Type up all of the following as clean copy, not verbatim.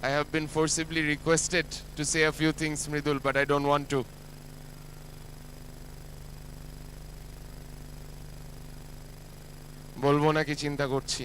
I have been forcibly requested to say a few things, Mridul, but I don't want to. বলবো নাকি চিন্তা করছি।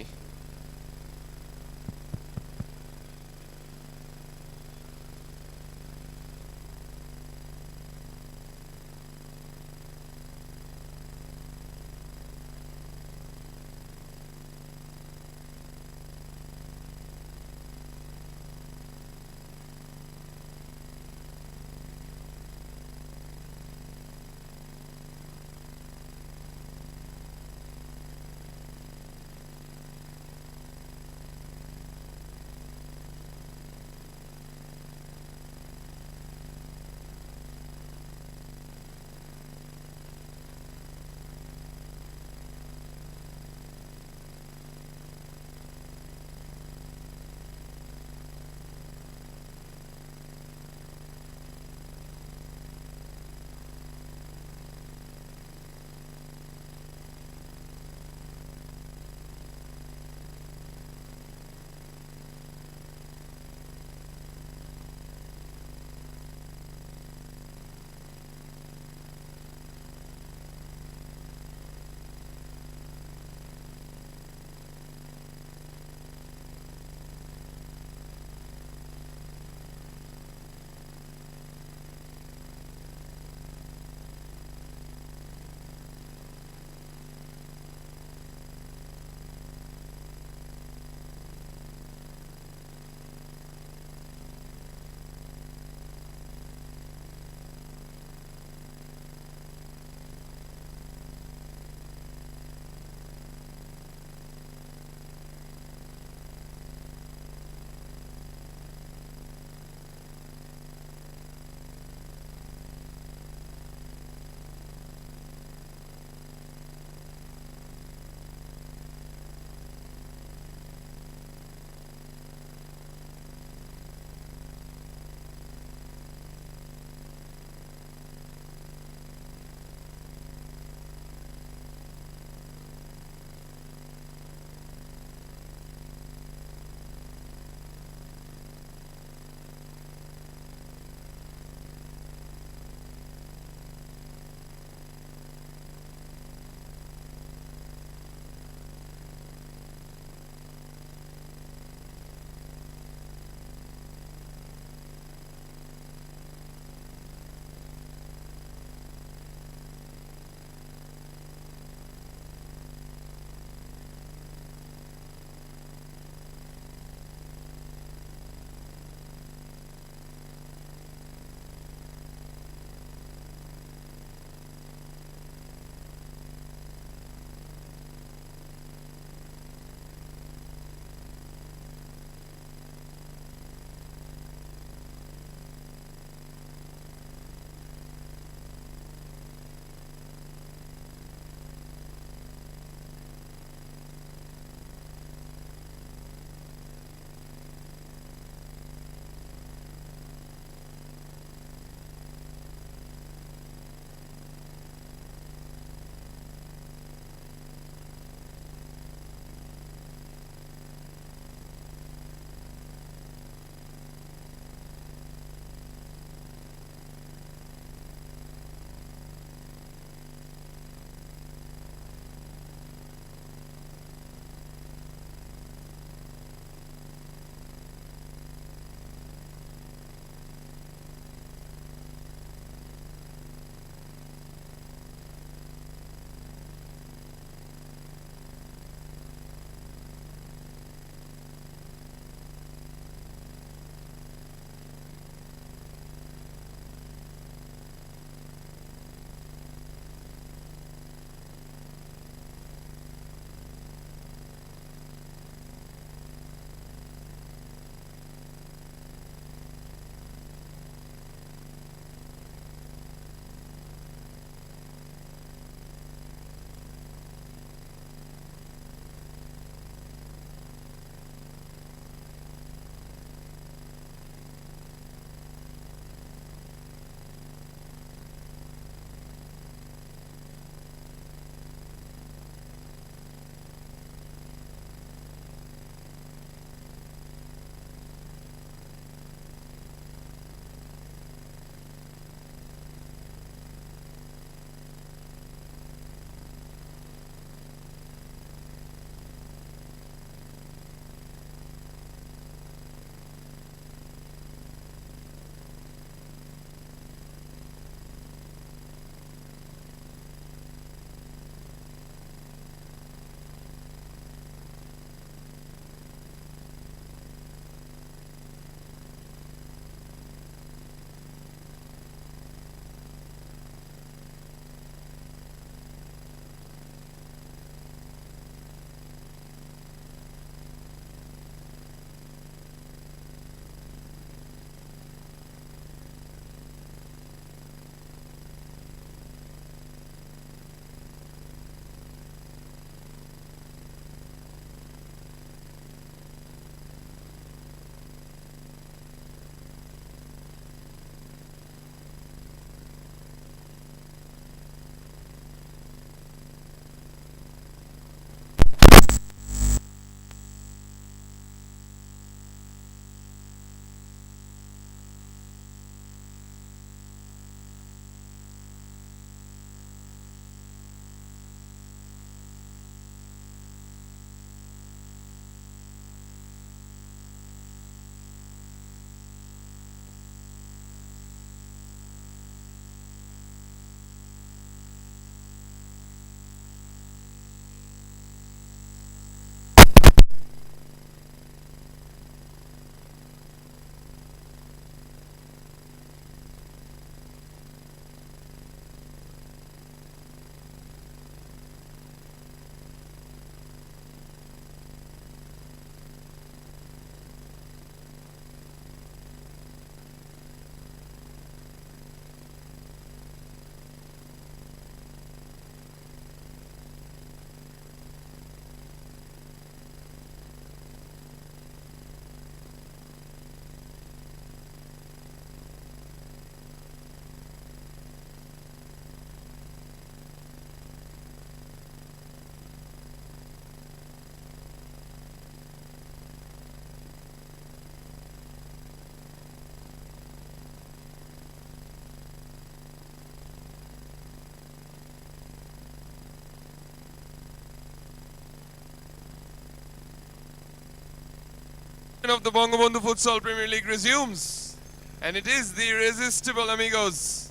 of the Bangabandhu Futsal Premier League resumes. And it is the irresistible Amigos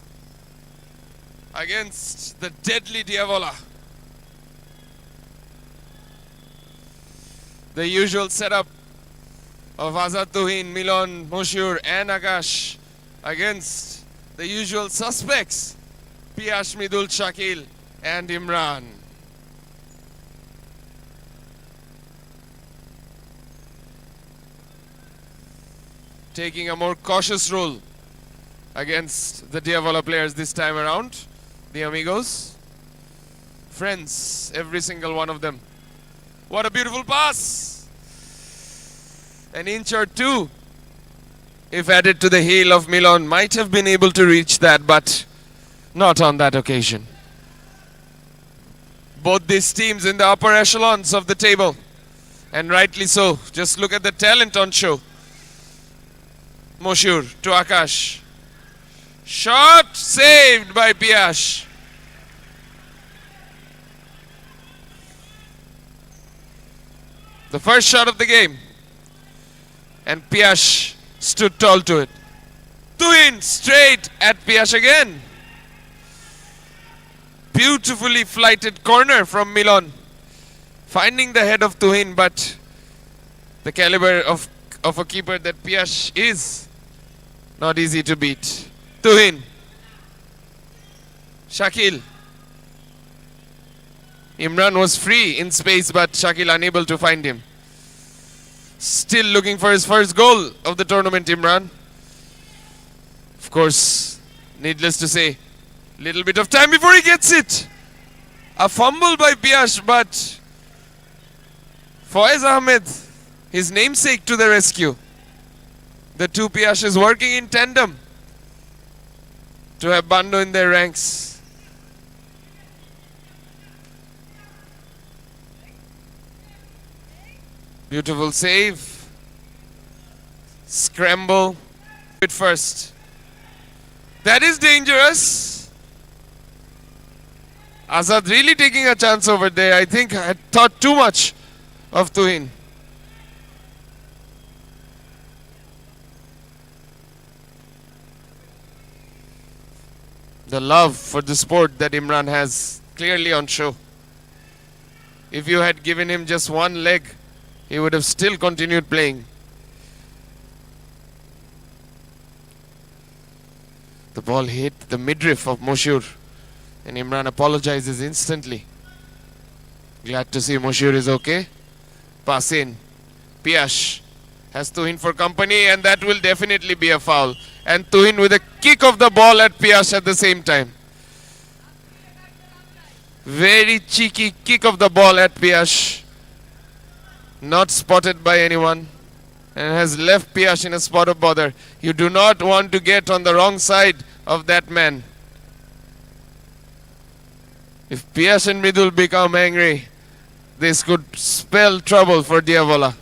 against the deadly Diavola. The usual setup of Azad Tuhin, Milan, Moshur and Akash against the usual suspects, Piyash, Mridul, Shakil and Imran. Taking a more cautious role against the Diavola players this time around, the Amigos. Friends, every single one of them. What a beautiful pass! An inch or two, if added to the heel of Milan, might have been able to reach that, but not on that occasion. Both these teams in the upper echelons of the table, and rightly so. Just look at the talent on show. Moshur to Akash. Shot saved by Piyash. The first shot of the game. And Piyash stood tall to it. Tuhin straight at Piyash again. Beautifully flighted corner from Milan. Finding the head of Tuhin, but the caliber of a keeper that Piyash is not easy to beat. Tuhin. Shakil. Imran was free in space, but Shakil unable to find him. Still looking for his first goal of the tournament, Imran. Of course, needless to say, little bit of time before he gets it. A fumble by Piyash, but Faiz Ahmed, his namesake, to the rescue. The two Piyashes working in tandem to have Bandhu in their ranks. Beautiful save. Scramble. It first. That is dangerous. Azad really taking a chance over there. I think I thought too much of Tuhin. The love for the sport that Imran has clearly on show. If you had given him just one leg, he would have still continued playing. The ball hit the midriff of Moshur, and Imran apologizes instantly. Glad to see Moshur is okay. Pass in. Piyash has Tuhin for company, and that will definitely be a foul. And Tuhin with a kick of the ball at Piyash at the same time. Very cheeky kick of the ball at Piyash. Not spotted by anyone. And has left Piyash in a spot of bother. You do not want to get on the wrong side of that man. If Piyash and Mridul become angry, this could spell trouble for Diavola.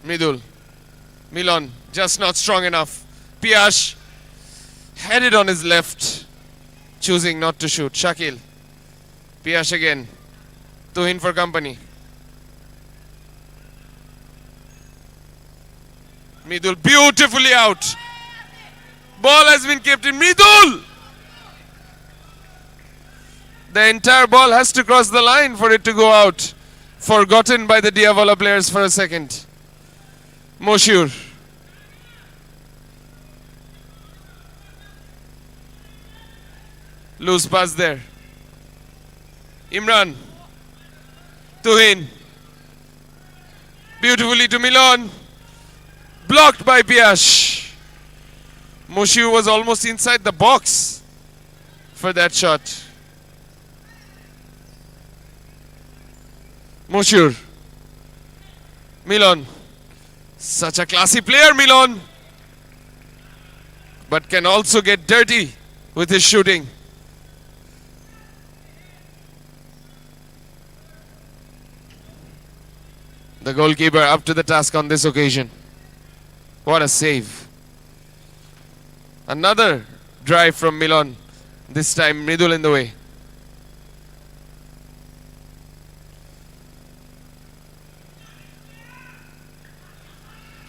Mridul. Milan just not strong enough. Piyash had it on his left, choosing not to shoot. Shakil. Piyash again. Tuhin for company. Mridul beautifully out. Ball has been kept in. Mridul! The entire ball has to cross the line for it to go out. Forgotten by the Diavola players for a second. Moshur. Loose pass there. Imran. Tuhin. Beautifully to Milan. Blocked by Piyash. Moshur was almost inside the box for that shot. Moshur. Milan. Such a classy player, Milan. But can also get dirty with his shooting. The goalkeeper up to the task on this occasion. What a save. Another drive from Milan. This time Mridul in the way.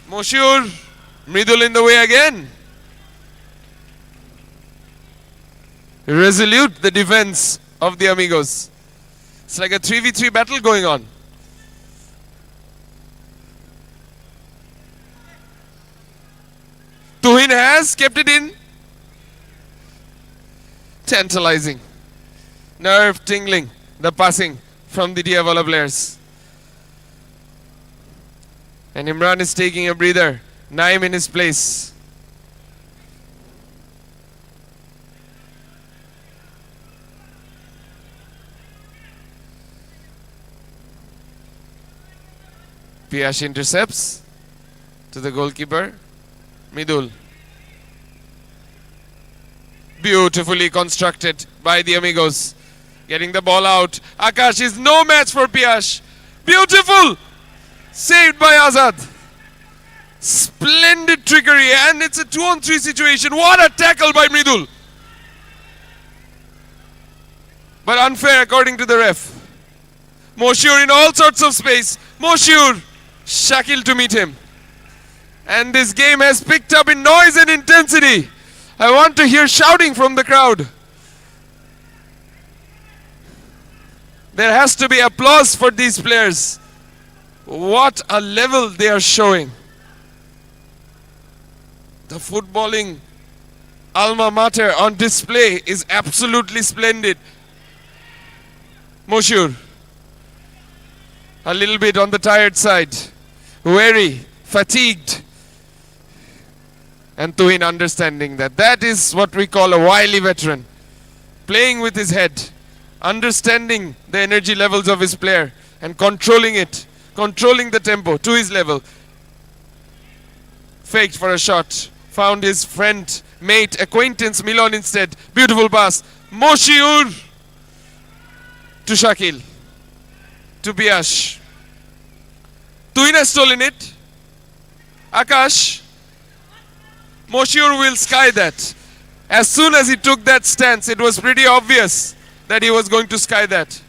Moshur, Mridul in the way again. Resolute the defense of the Amigos. It's like a 3v3 battle going on. Tuhin has kept it in. Tantalizing. Nerve tingling. The passing from the Diavola players. And Imran is taking a breather. Naim in his place. Piyash intercepts to the goalkeeper. Midul. Beautifully constructed by the Amigos. Getting the ball out. Akash is no match for Piyash. Beautiful! Saved by Azad. Splendid trickery, and it's a 2-on-3 situation. What a tackle by Mridul. But unfair according to the ref. Moshur in all sorts of space. Moshur. Shakil to meet him. And this game has picked up in noise and intensity. I want to hear shouting from the crowd. There has to be applause for these players. What a level they are showing. The footballing alma mater on display is absolutely splendid. Moshur. A little bit on the tired side. Weary, fatigued. And Tuhin understanding that. That is what we call a wily veteran. Playing with his head. Understanding the energy levels of his player. And controlling it. Controlling the tempo to his level. Faked for a shot. Found his friend, mate, acquaintance Milon instead. Beautiful pass. Moshur to Shakil. To Piyash. Tuhin has stolen it. Akash. Moshur will sky that. As soon as he took that stance, it was pretty obvious that he was going to sky that.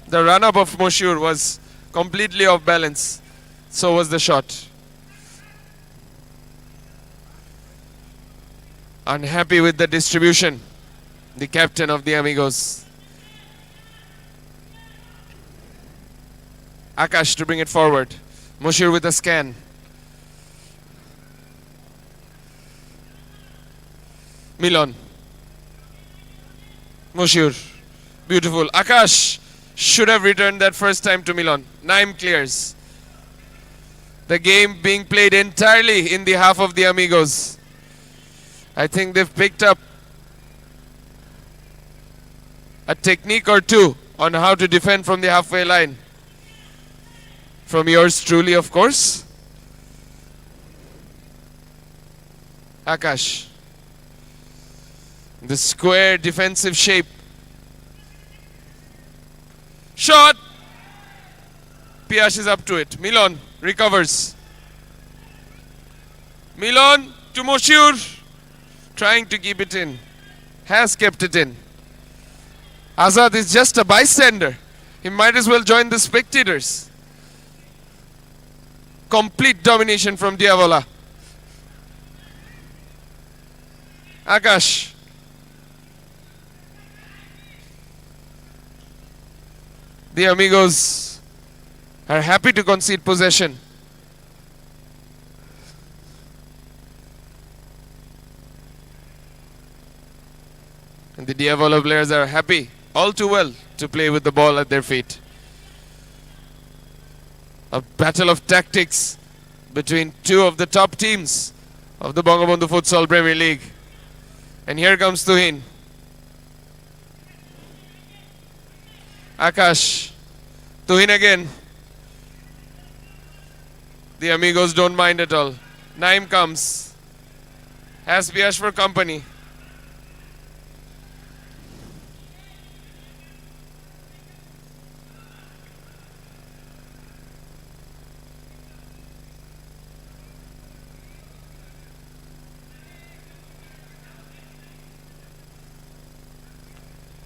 The run-up of Moshur was completely off balance. So was the shot. Unhappy with the distribution. The captain of the Amigos. Akash to bring it forward. Moshur with a scan. Milon. Moshur. Beautiful. Akash should have returned that first time to Milon. Naim clears. The game being played entirely in the half of the Amigos. I think they've picked up a technique or two on how to defend from the halfway line. From yours truly, of course. Akash. The square defensive shape. Shot. Piyash is up to it. Milon recovers. Milon to Moshur. Trying to keep it in. Has kept it in. Azad is just a bystander. He might as well join the spectators. Complete domination from Diavola. Akash. The Amigos are happy to concede possession. And the Diavola players are happy all too well to play with the ball at their feet. A battle of tactics between two of the top teams of the Bangabandhu Futsal Premier League. And here comes Tuhin. Akash. Tuhin again. The Amigos don't mind at all. Naim comes. Has Piyash for company.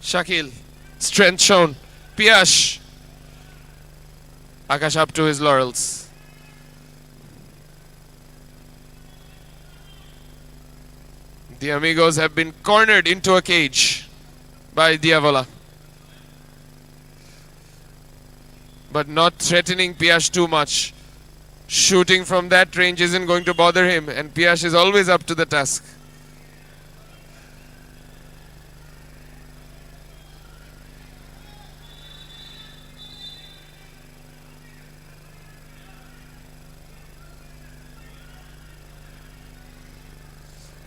Shakil. Strength shown. Piyash. Akash up to his laurels. The Amigos have been cornered into a cage by Diavola. But not threatening Piyash too much. Shooting from that range isn't going to bother him, and Piyash is always up to the task.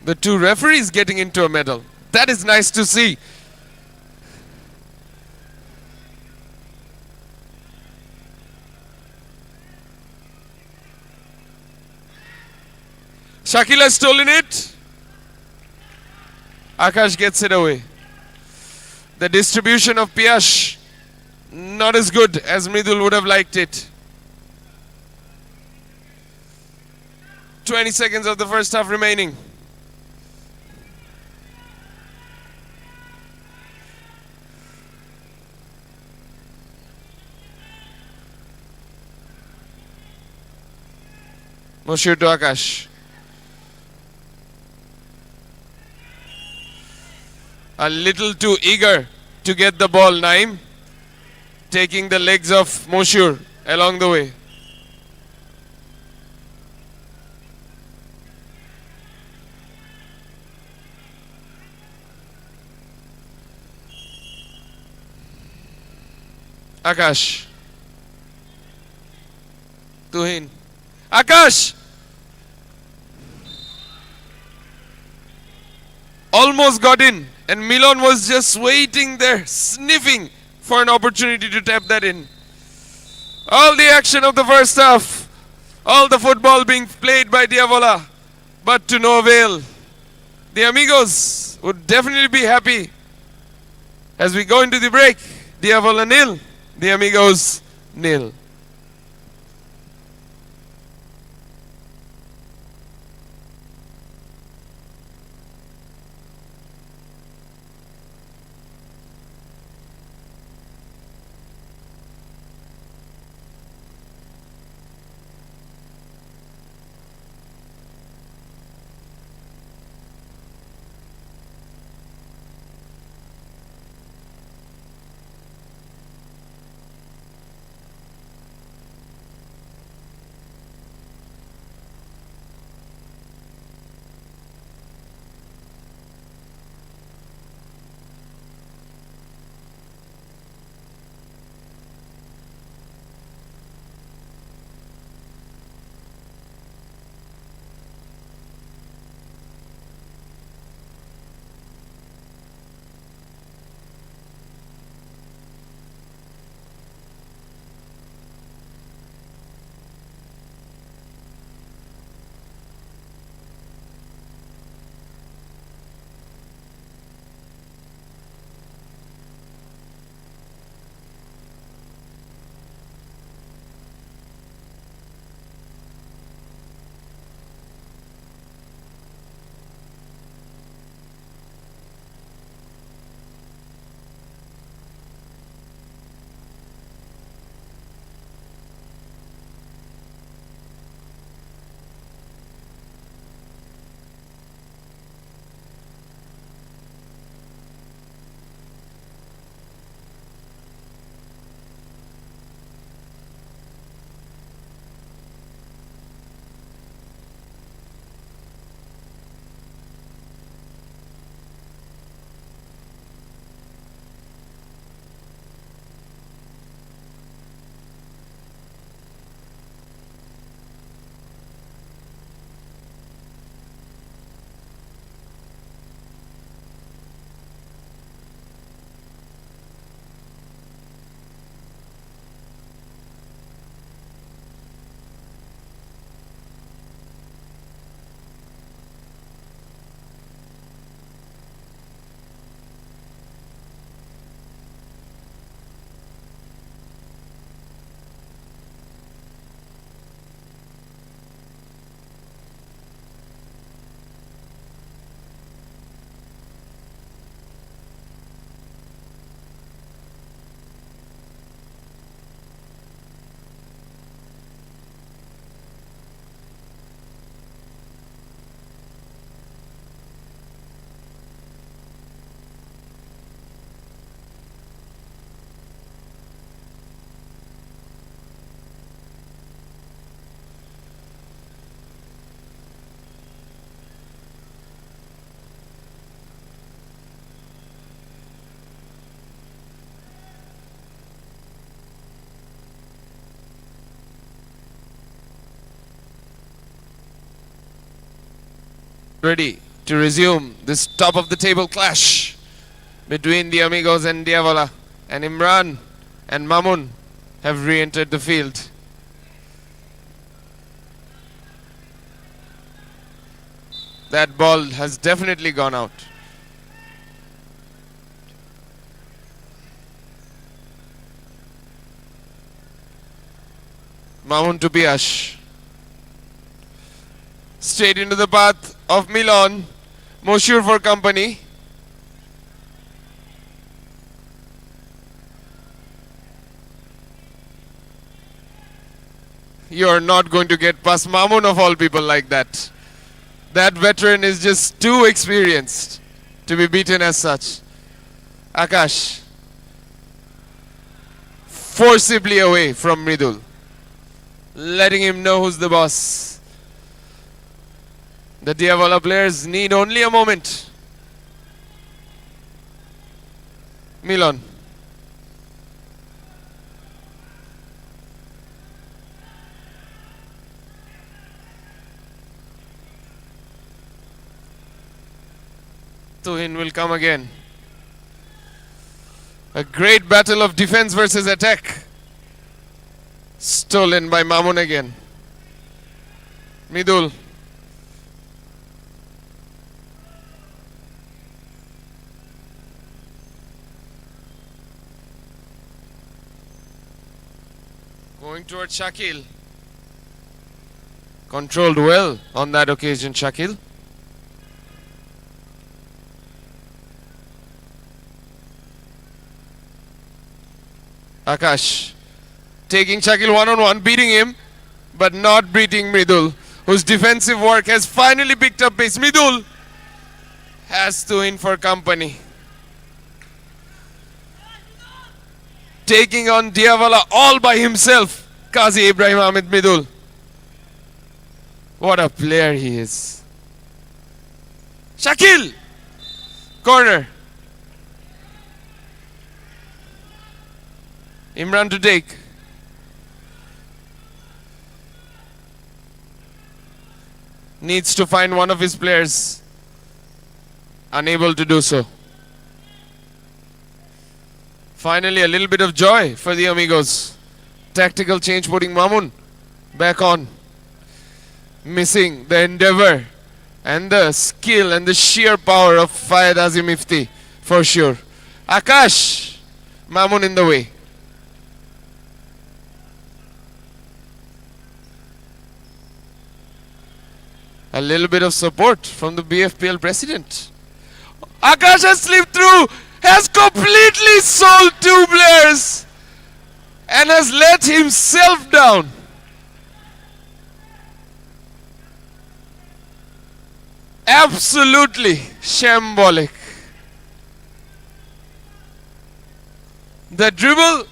The two referees getting into a medal. That is nice to see. Shakil has stolen it. Akash gets it away. The distribution of Piyash not as good as Mridul would have liked it. 20 seconds of the first half remaining. Moshir to Akash. A little too eager to get the ball, Naeem. Taking the legs of Moshir along the way. Akash. Tuhin. Akash! Almost got in, and Milon was just waiting there, sniffing for an opportunity to tap that in. All the action of the first half, all the football being played by Diavola, but to no avail. The Amigos would definitely be happy as we go into the break. Diavola nil, the Amigos nil. ready to resume this top of the table clash between the Amigos and Diavola, and Imran and Mamun have re-entered the field. That ball has definitely gone out. Mamun to Piyash. Straight into the path of Milan. Moshoor for company. You're not going to get past Mamun of all people like that. That veteran is just too experienced to be beaten as such. Akash. Forcibly away from Mridul, letting him know who's the boss. The Diavola players need only a moment. Milan. Tuhin will come again. A great battle of defense versus attack. Stolen by Mamun again. Midul. Going towards Shakil. Controlled well on that occasion, Shakil. Akash taking Shakil one-on-one, beating him, but not beating Mridul, whose defensive work has finally picked up pace. Mridul has to in for company. Taking on Diavola all by himself, Qazi Ibrahim Ahmed Mridul. What a player he is. Shakil! Corner. Imran to take. Needs to find one of his players. Unable to do so. Finally, a little bit of joy for the Amigos. Tactical change putting Mamun back on. Missing the endeavor and the skill and the sheer power of Fayed Azim Ifti for sure. Akash! Mamun in the way. A little bit of support from the BFPL president. Akash has slipped through, has completely sold two players and has let himself down. Absolutely shambolic. The dribble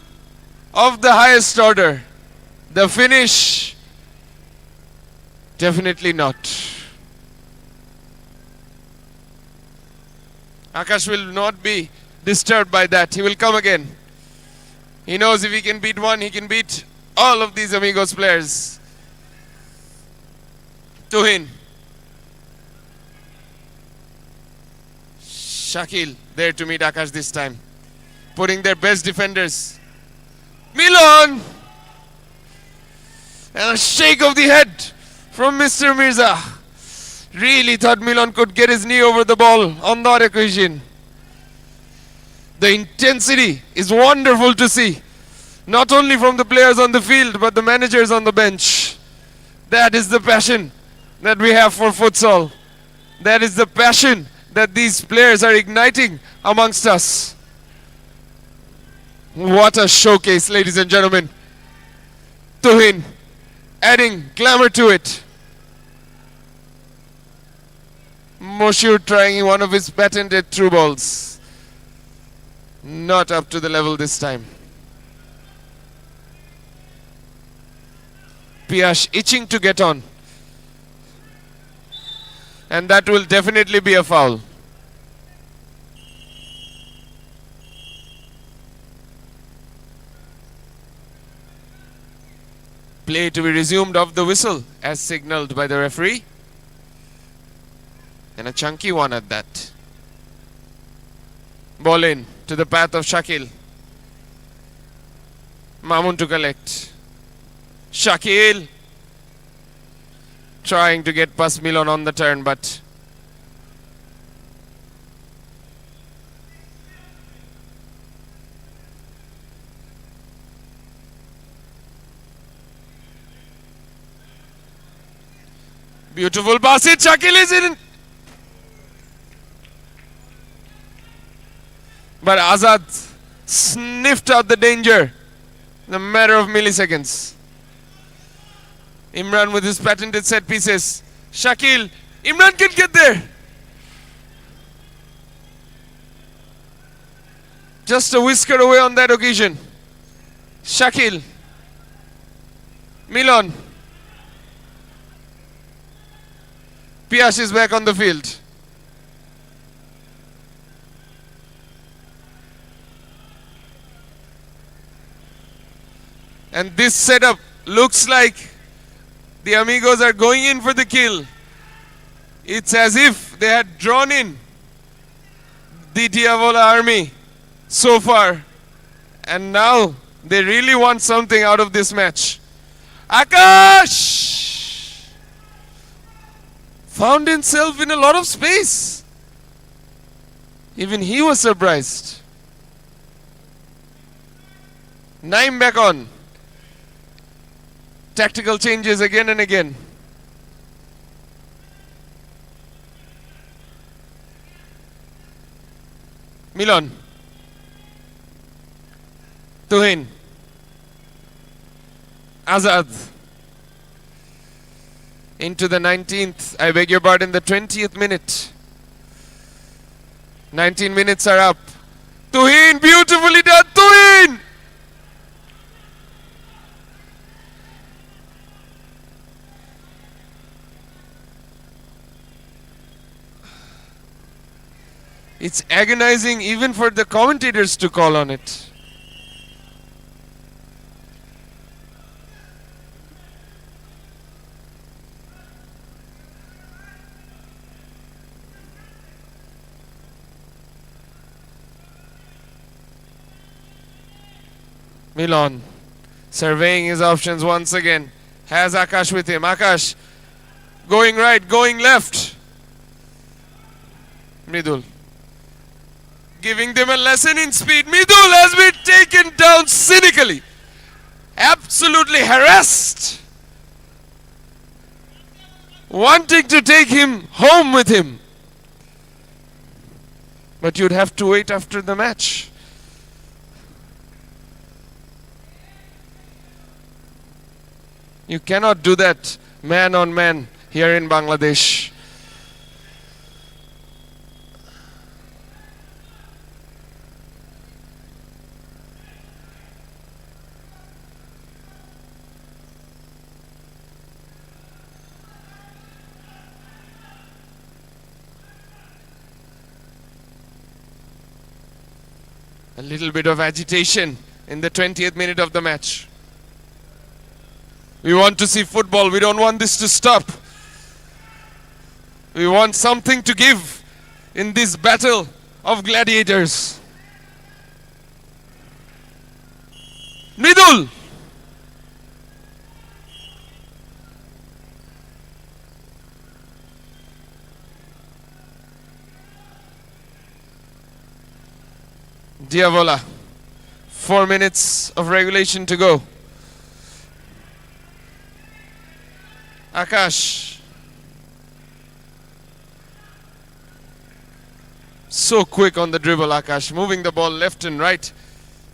of the highest order. The finish, definitely not. Akash will not be disturbed by that. He will come again. He knows if he can beat one, he can beat all of these Amigos players. Tuhin. Shakil there to meet Akash this time. Putting their best defenders. Milan! And a shake of the head from Mr. Mirza. Really thought Milan could get his knee over the ball on that occasion. The intensity is wonderful to see. Not only from the players on the field, but the managers on the bench. That is the passion that we have for futsal. That is the passion that these players are igniting amongst us. What a showcase, ladies and gentlemen. Tuhin adding glamour to it. Moshoor trying one of his patented through balls. Not up to the level this time. Piyash itching to get on. And that will definitely be a foul. Play to be resumed off the whistle as signalled by the referee. And a chunky one at that. Ball in to the path of Shakil. Mamun to collect. Shakil trying to get past Milon on the turn, but beautiful pass it. Shakil is in. But Azad sniffed out the danger in a matter of milliseconds. Imran with his patented set pieces. Shakil. Imran can get there. Just a whisker away on that occasion. Shakil. Milon. Piyash is back on the field. And this setup looks like the Amigos are going in for the kill. It's as if they had drawn in the Diavola army so far. And now they really want something out of this match. Akash found himself in a lot of space. Even he was surprised. Naim back on. Tactical changes again and again. Milon. Tuhin. Azad. Into the 19th, I beg your pardon, the 20th minute. 19 minutes are up. Tuhin, beautifully done, Tuhin! It's agonizing even for the commentators to call on it. Milon surveying his options once again. Has Akash with him. Akash going right, going left. Mridul giving them a lesson in speed. Mridul has been taken down cynically. Absolutely harassed. Wanting to take him home with him. But you'd have to wait after the match. You cannot do that man on man here in Bangladesh. A little bit of agitation in the 20th minute of the match. We want to see football. We don't want this to stop. We want something to give in this battle of gladiators. Mridul. Diavola. 4 minutes of regulation to go. Akash. So quick on the dribble, Akash. Moving the ball left and right.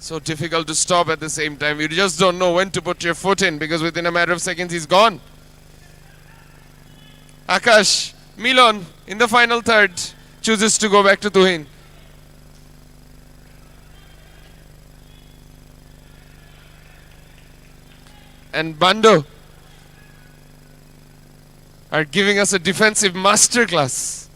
So difficult to stop at the same time. You just don't know when to put your foot in because within a matter of seconds he's gone. Akash. Milon in the final third chooses to go back to Tuhin. And Bando are giving us a defensive masterclass.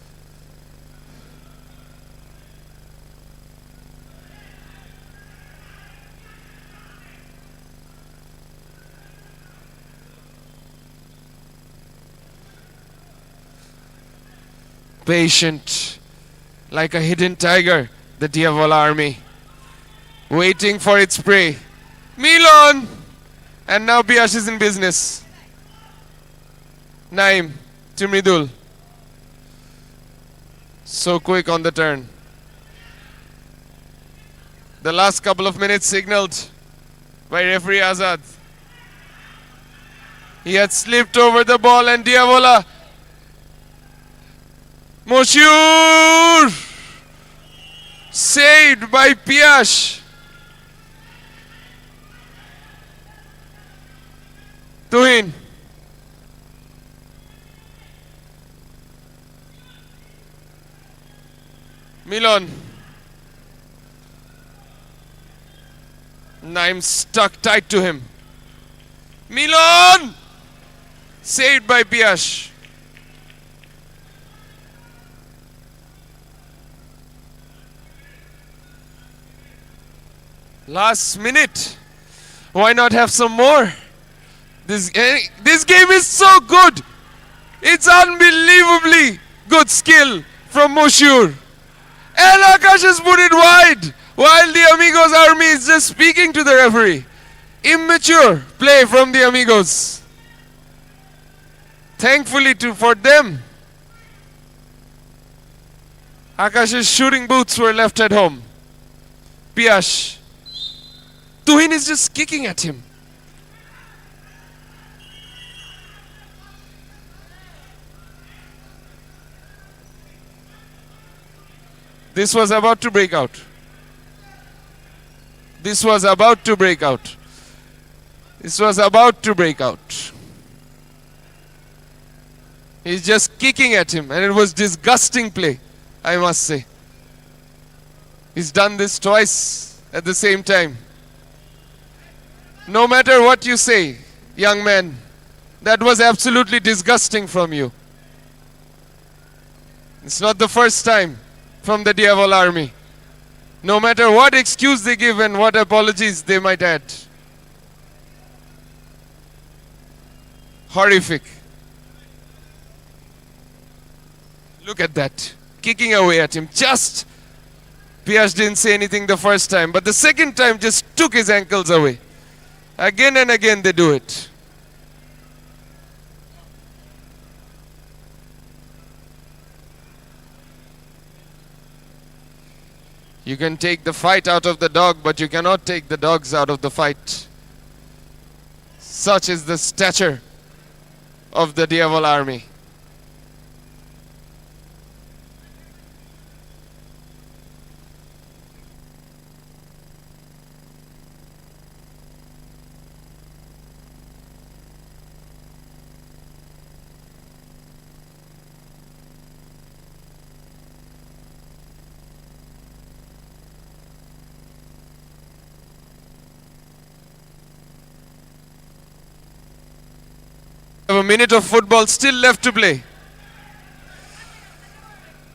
Patient, like a hidden tiger, the Diavola army, waiting for its prey. Milan! And now Biash is in business. Naim to Mridul. So quick on the turn. The last couple of minutes signaled by referee Azad. He had slipped over the ball and Diavola. Moshoor! Saved by Piash. Tuhin. Milan. Naim stuck tight to him. Milan! Saved by Piash. Last minute. Why not have some more? This game is so good. It's unbelievably good skill from Moshoor. And Akash has put it wide while the Amigos army is just speaking to the referee. Immature play from the Amigos. Thankfully for them, Akash's shooting boots were left at home. Piash. Tuhin is just kicking at him. This was about to break out. This was about to break out. This was about to break out. He's just kicking at him, and it was disgusting play, I must say. He's done this twice at the same time. No matter what you say, young man, that was absolutely disgusting from you. It's not the first time from the Diavola army. No matter what excuse they give and what apologies they might add. Horrific. Look at that. Kicking away at him. Just, Piash didn't say anything the first time, but the second time just took his ankles away. Again and again they do it. You can take the fight out of the dog, but you cannot take the dogs out of the fight. Such is the stature of the Diavola army. A minute of football still left to play.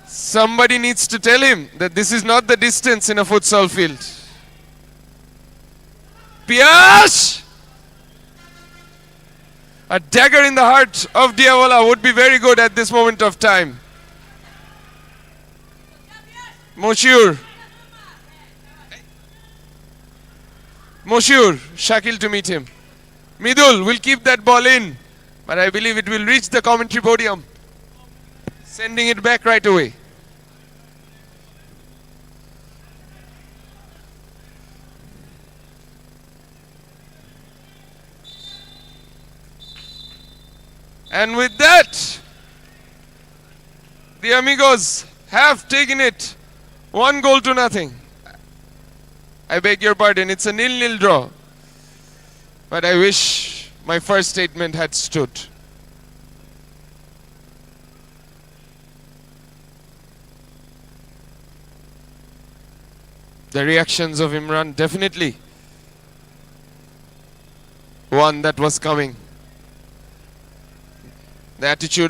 Somebody needs to tell him that this is not the distance in a futsal field. Piash! A dagger in the heart of Diavola would be very good at this moment of time. Moshoor. Shakil to meet him. Mridul will keep that ball in. But I believe it will reach the commentary podium. Sending it back right away. And with that, the Amigos have taken it 1-0. I beg your pardon, it's a 0-0 draw. But I wish my first statement had stood. The reactions of Imran, definitely one that was coming. The attitude